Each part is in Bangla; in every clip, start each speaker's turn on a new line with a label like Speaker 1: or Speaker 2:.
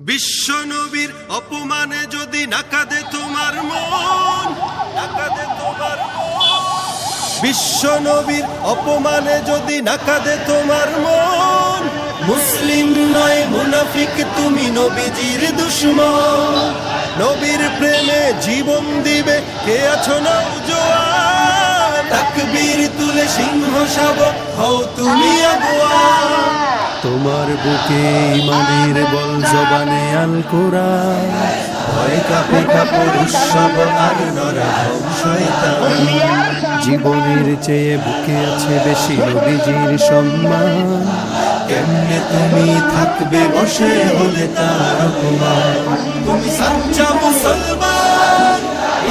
Speaker 1: বিশ্ব নবীর অপমানে যদি না কাঁদে তোমার মন, না কাঁদে তোমার মন। বিশ্ব নবীর অপমানে যদি না কাঁদে তোমার মন, মুসলিম নয় মুনাফিক তুমি, নবীজির দুশমন। নবীর প্রেমে জীবন দিবে কে আছো নওজোয়ান, তাকবীর তুলে সিংহ শাবক হও তুমি আগুয়ান।
Speaker 2: তোমার বুকে ইমানের বল, জবানে আল কোরআন,
Speaker 1: ভয় কাঁপে কাপড় উৎসব আর নরম শয়তান।
Speaker 2: জীবনের চেয়ে বুকে আছে বেশি নবীজির সম্মান।
Speaker 1: কেমনে তুমি থাকবে বসে হলে তার অপমান। তুমি সাচ্চা মুসলমান,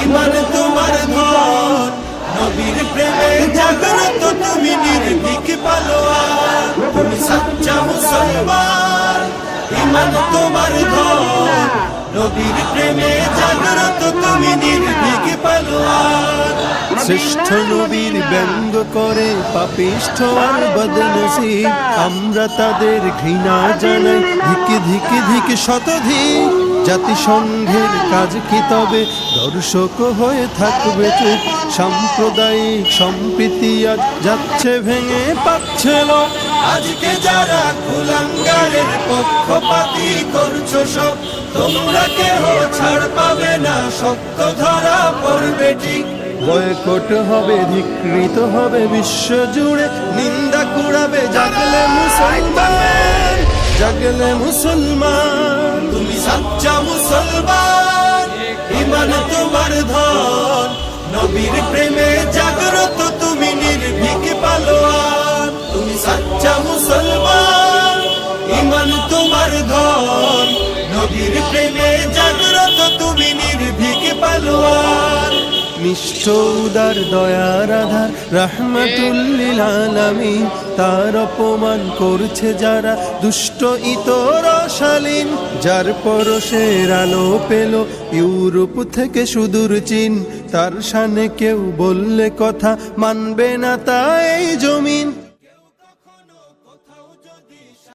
Speaker 1: ইমান তোমার ধন, নবীর প্রেমে জাগ্রত তুমি নির্ভীক পালোয়ান। তুমি সাচ্চা মুসলমান, ইমান তোমার ধন, নবীর প্রেমে জাগ্রত তুমি নির্ভীক পালোয়ান।
Speaker 2: শ্রেষ্ঠ নবীর ব্যঙ্গ করে পাপিষ্ঠ আর বদনসিব, আমরা তাদের ঘৃণা জানাই ধিকে ধিকে ধিকে শতধিক। জাতিসংঘের কাজ কি তবে দর্শক হয়ে থাকবে চুপ? সাম্প্রদায়িক সম্প্রীতি আজ যাচ্ছে ভেঙে পাচ্ছে লোক।
Speaker 1: আজকে যারা কুলাঙ্গারের পক্ষপাতী করছো সব, তোমরা কেহ ছাড় পাবে না, সত্য ধরা পড়বে ঠিক।
Speaker 2: বয়কট হবে, ধিকৃত হবে বিশ্ব জুড়ে, নিন্দা কুড়াবে জাগলে মুসলমান, জাগলে মুসলমান।
Speaker 1: তুমি সাচ্চা মুসলমান, ইমান তোমার ধন, নবীর প্রেমে জাগ্রত তুমি নির্ভীক পালোয়ান। তুমি সাচ্চা মুসলমান, ইমান তোমার ধন, নবীর প্রেমে জাগ্রত তুমি নির্ভীক পালোয়ান।
Speaker 2: নিষ্ঠ উদার দয়ার আধার রাহমাতুল লিল আলামিন, তার অপমান করছে যারা দুষ্ট ইতর শালীন। যার পরশের আলো পেল ইউরোপ থেকে সুদূর চীন, তার শানে কেউ বললে কথা মানবে না তা এই জমিন।